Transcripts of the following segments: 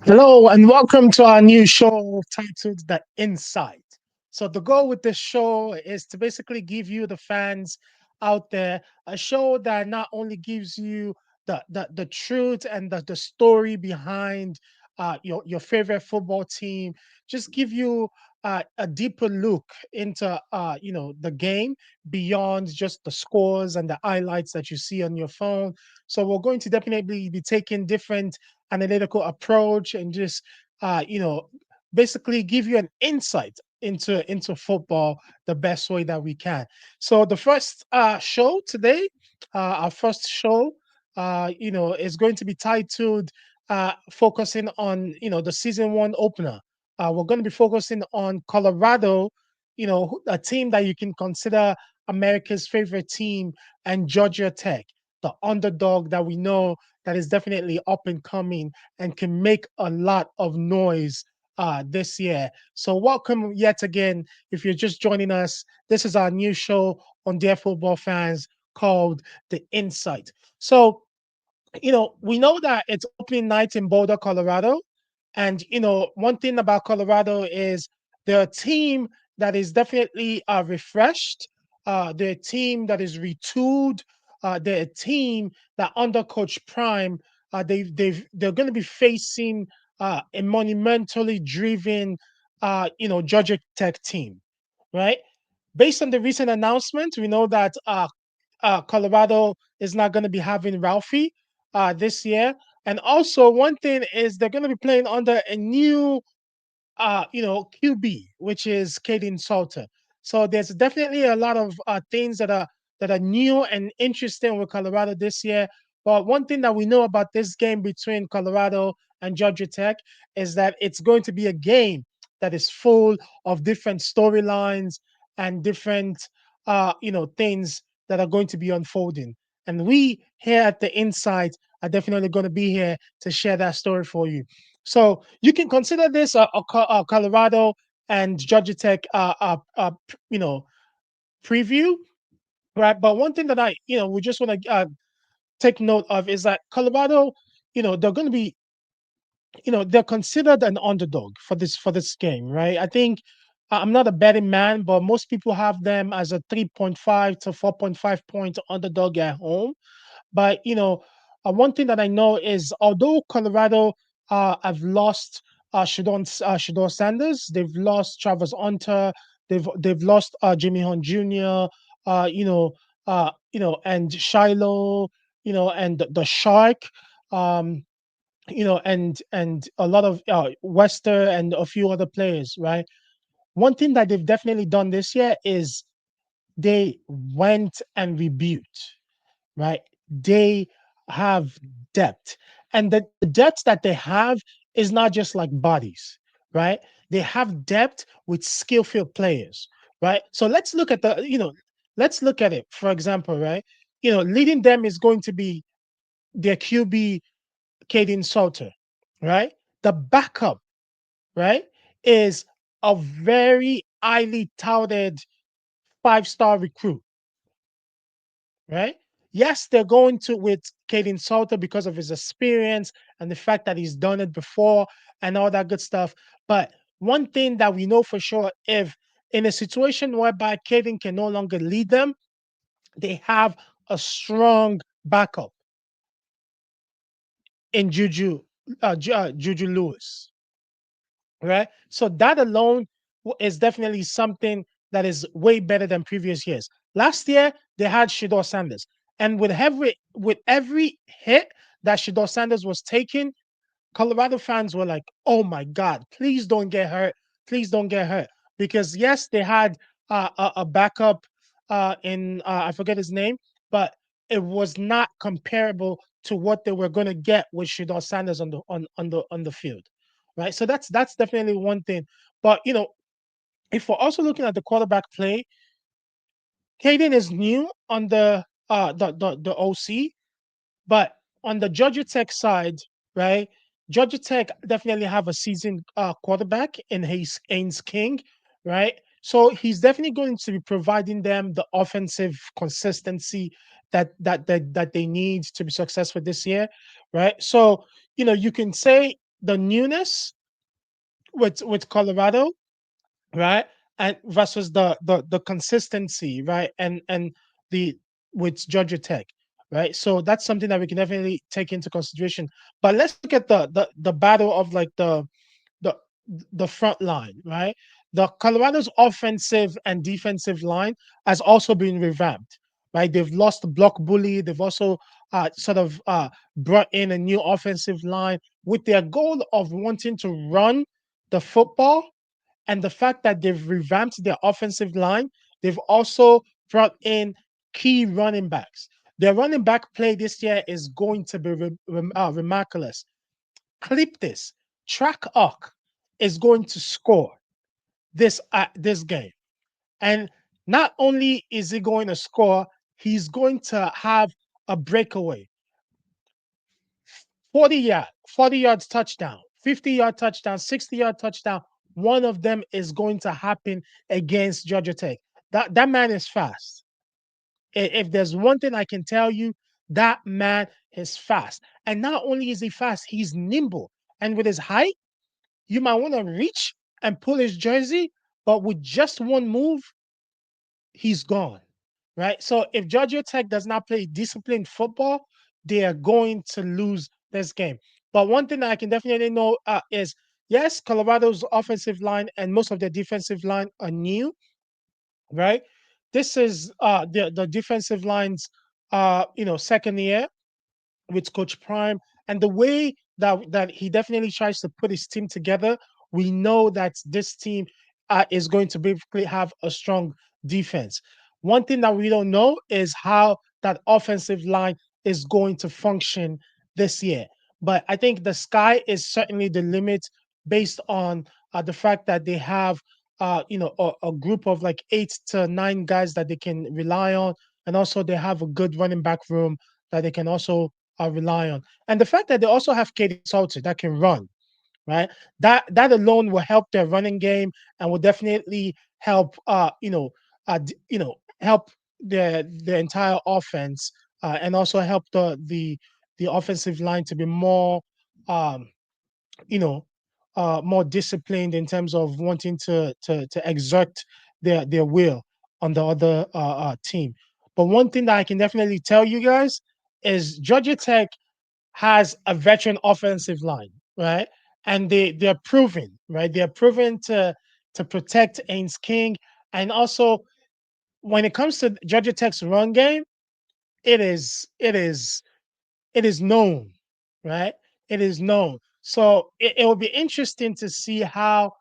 Hello, and welcome to our new show titled The Insight. So, the goal with this show is to basically give you, the fans out there, a show that not only gives you the truth and the story behind your favorite football team, just give you a deeper look into the game beyond just the scores and the highlights that you see on your phone. So, we're going to definitely be taking different analytical approach and just basically give you an insight into football the best way that we can. So the first show today, our first show, is going to be titled focusing on the season one opener. We're going to be focusing on Colorado, a team that you can consider America's favorite team, and Georgia Tech, the underdog that we know that is definitely up and coming and can make a lot of noise this year. So, welcome yet again. If you're just joining us, this is our new show on Dear Football Fans called The Insight. So, we know that it's opening night in Boulder, Colorado. And, one thing about Colorado is they're a team that is definitely refreshed. They're a team that is retooled. They're a team that under Coach Prime, they're going to be facing a monumentally driven, Georgia Tech team, right? Based on the recent announcement, we know that Colorado is not going to be having Ralphie this year. And also, one thing is they're going to be playing under a new, QB, which is Caden Salter. So there's definitely a lot of things that are new and interesting with Colorado this year. But one thing that we know about this game between Colorado and Georgia Tech is that it's going to be a game that is full of different storylines and different, things that are going to be unfolding. And we here at the Insight are definitely going to be here to share that story for you. So you can consider this a Colorado and Georgia Tech, preview, right? But one thing that we just want to take note of is that Colorado, they're going to be, they're considered an underdog for this game, right? I think I'm not a betting man, but most people have them as a 3.5 to 4.5 point underdog at home. But one thing that I know is although Colorado have lost Shador Sanders, they've lost Travis Hunter, they've lost Jimmy Hunt Jr., and Shiloh, and the Shark, um, and a lot of Wester and a few other players, right? One thing that they've definitely done this year is they went and rebuilt, right? They have depth. And the depth that they have is not just like bodies, right? They have depth with skillful players, right? So let's look at it. For example, right? Leading them is going to be their QB, Caden Salter, right? The backup, right, is a very highly touted five-star recruit, right? Yes, they're going to with Caden Salter because of his experience and the fact that he's done it before and all that good stuff. But one thing that we know for sure, if in a situation whereby Caden can no longer lead them, they have a strong backup in Juju Lewis, right? So that alone is definitely something that is way better than previous years. Last year they had Shador Sanders, and with every hit that Shador Sanders was taking, Colorado fans were like, "Oh my God, please don't get hurt! Please don't get hurt!" Because yes, they had a backup in I forget his name, but it was not comparable to what they were going to get with Shador Sanders on the field, right? So that's definitely one thing. But if we're also looking at the quarterback play, Caden is new on the OC, but on the Georgia Tech side, right? Georgia Tech definitely have a seasoned quarterback in Haynes King, right? So he's definitely going to be providing them the offensive consistency that they need to be successful this year, right? So you can say. the newness with Colorado, right? And versus the consistency, right? And the with Georgia Tech, right? So that's something that we can definitely take into consideration. But let's look at the battle of like the the front line, right? The Colorado's offensive and defensive line has also been revamped, right? They've lost the block bully. They've also sort of brought in a new offensive line with their goal of wanting to run the football, and the fact that they've revamped their offensive line. They've also brought in key running backs. Their running back play this year is going to be remarkable. Clip this. Track Arc is going to score this game. And not only is he going to score, he's going to have a breakaway. 40 yards touchdown, 50-yard touchdown, 60-yard touchdown. One of them is going to happen against Georgia Tech. That man is fast. If there's one thing I can tell you, that man is fast. And not only is he fast, he's nimble. And with his height, you might want to reach and pull his jersey, but with just one move, he's gone. Right? So if Georgia Tech does not play disciplined football, they are going to lose this game. But one thing that I can definitely know is yes, Colorado's offensive line and most of their defensive line are new, right? This is the defensive line's second year with Coach Prime, and the way that he definitely tries to put his team together, we know that this team is going to basically have a strong defense. One thing that we don't know is how that offensive line is going to function this year. But I think the sky is certainly the limit based on the fact that they have a group of like 8 to 9 guys that they can rely on, and also they have a good running back room that they can also rely on. And the fact that they also have Katie Salter that can run, right? That alone will help their running game and will definitely help help the entire offense and also help the offensive line to be more um you know more disciplined in terms of wanting to exert their will on the other team. But one thing that I can definitely tell you guys is Georgia Tech has a veteran offensive line, right? And they're proven, right? They're proven to protect Ains King. And also when it comes to Georgia Tech's run game, it is it is it is known, right? It is known. So it will be interesting to see how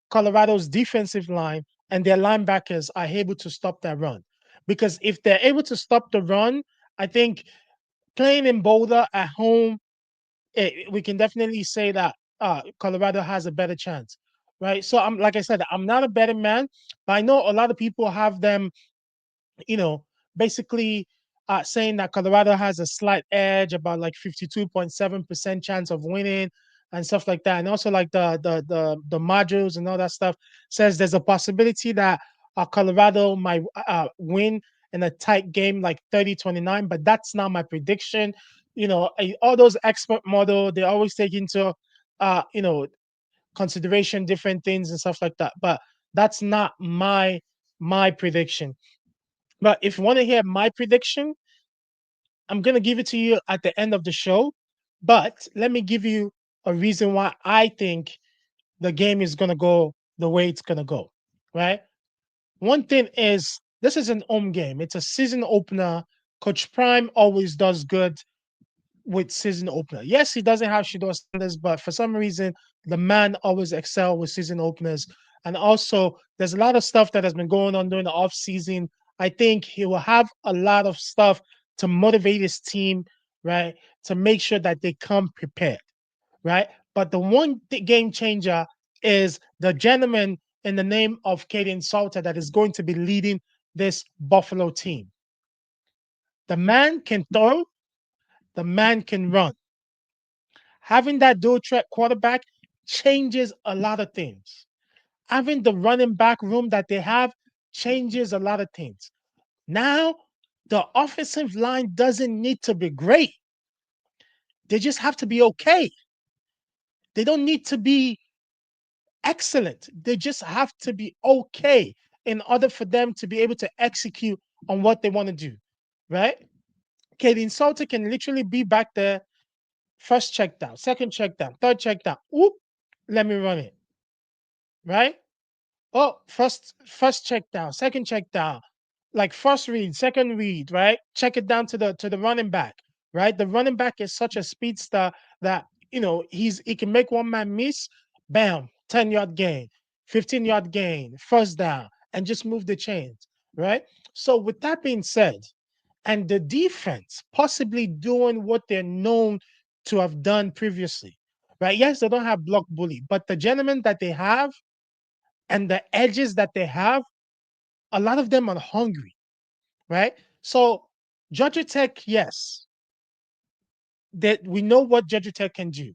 Colorado's defensive line and their linebackers are able to stop that run. Because if they're able to stop the run, I think playing in Boulder at home, we can definitely say that Colorado has a better chance, right? So I'm like I said, I'm not a betting man, but I know a lot of people have them, you know, basically saying that Colorado has a slight edge, about like 52.7% chance of winning and stuff like that. And also like the modules and all that stuff says there's a possibility that Colorado might win in a tight game like 30-29, but that's not my prediction. All those expert model, they always take into uh, you know, consideration different things and stuff like that. But that's not my prediction. But if you want to hear my prediction, I'm going to give it to you at the end of the show. But let me give you a reason why I think the game is going to go the way it's going to go. Right? One thing is, this is an home game, it's a season opener. Coach Prime always does good with season opener. Yes, he doesn't have Shador Sanders, but for some reason, the man always excel with season openers. And also, there's a lot of stuff that has been going on during the off season. I think he will have a lot of stuff to motivate his team, right? To make sure that they come prepared, right? But the one game changer is the gentleman in the name of Caden Salter that is going to be leading this Buffalo team. The man can throw, the man can run. Having that dual threat quarterback changes a lot of things. Having the running back room that they have changes a lot of things. Now, the offensive line doesn't need to be great. They just have to be okay. They don't need to be excellent. They just have to be okay in order for them to be able to execute on what they want to do, right? Okay, the insulter can literally be back there, first check down, second check down, third check down. Oop, let me run it, right? Oh, first check down, second check down, like first read, second read, right? Check it down to the running back, right? The running back is such a speedster that he can make one man miss, bam, 10-yard gain, 15-yard gain, first down, and just move the chains, right? So with that being said, and the defense possibly doing what they're known to have done previously, right? Yes, they don't have block bully, but the gentlemen that they have and the edges that they have, a lot of them are hungry, right? So Georgia Tech, yes, that we know what Georgia Tech can do,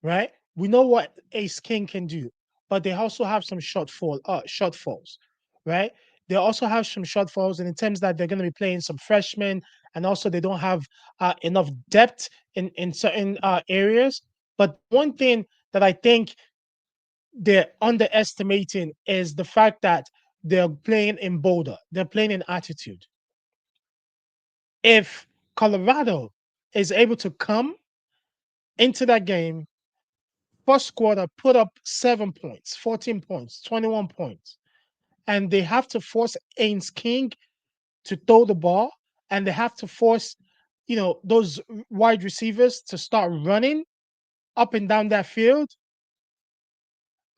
right? We know what Ace King can do, but they also have some shortfalls, right? They also have some shortfalls in terms that they're going to be playing some freshmen, and also they don't have enough depth in certain areas. But one thing that I think they're underestimating is the fact that they're playing in Boulder. They're playing in altitude. If Colorado is able to come into that game, first quarter, put up 7 points, 14 points, 21 points, and they have to force Ains King to throw the ball, and they have to force, those wide receivers to start running up and down that field.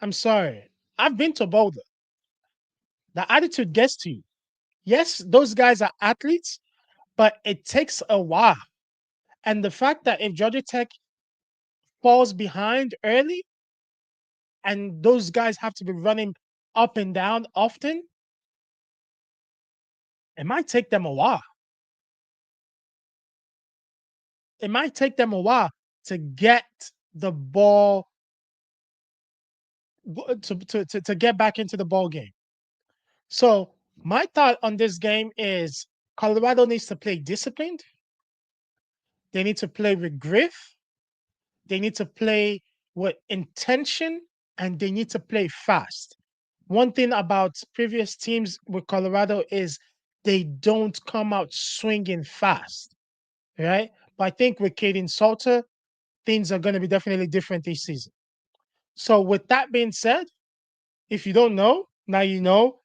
I'm sorry. I've been to Boulder. The attitude gets to you. Yes, those guys are athletes, but it takes a while. And the fact that if Georgia Tech falls behind early and those guys have to be running up and down often, it might take them a while. It might take them a while to get the ball to get back into the ball game. So my thought on this game is Colorado needs to play disciplined. They need to play with grit. They need to play with intention, and they need to play fast. One thing about previous teams with Colorado is they don't come out swinging fast, right? But I think with Caden Salter, things are going to be definitely different this season. So, with that being said, if you don't know, now you know,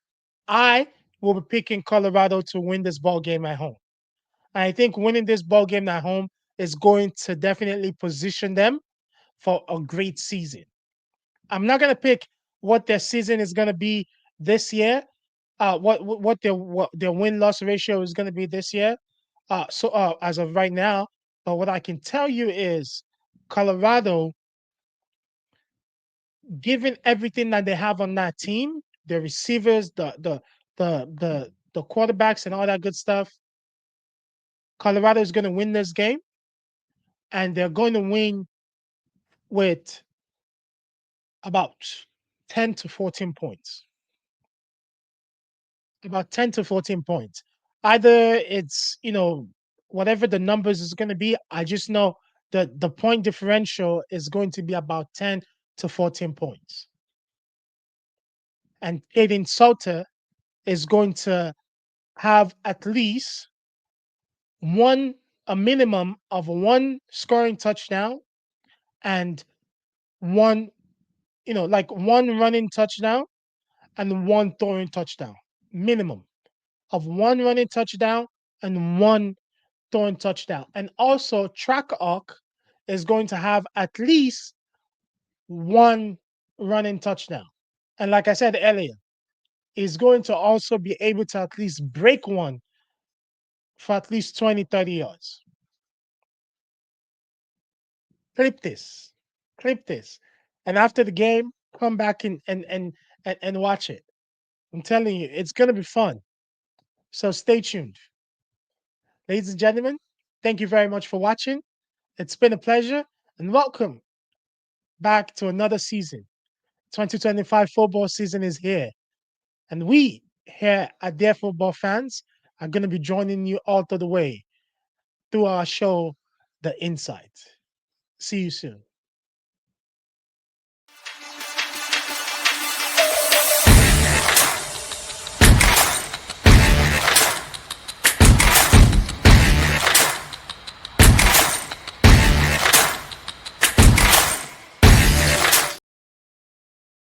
I will be picking Colorado to win this ball game at home. I think winning this ball game at home is going to definitely position them for a great season. I'm not gonna pick what their season is gonna be this year. What their win loss ratio is gonna be this year. As of right now, but what I can tell you is Colorado, given everything that they have on that team, the receivers, the quarterbacks, and all that good stuff, Colorado is gonna win this game, and they're going to win with about 10 to 14 points. About 10 to 14 points. Either it's, whatever the numbers is going to be, I just know that the point differential is going to be about 10 to 14 points. And Aiden Salter is going to have at least a minimum of one scoring touchdown and one, like one running touchdown and one throwing touchdown. Minimum of one running touchdown and one throwing touchdown. And also, Track Arc is going to have at least one running touchdown. And like I said earlier, is going to also be able to at least break one for at least 20, 30 yards. Clip this. Clip this. And after the game, come back and watch it. I'm telling you, it's going to be fun. So stay tuned. Ladies and gentlemen, thank you very much for watching. It's been a pleasure, and welcome back to another season. 2025 football season is here, and we here at Dear Football Fans are going to be joining you all through the way through our show, The Insight. See you soon.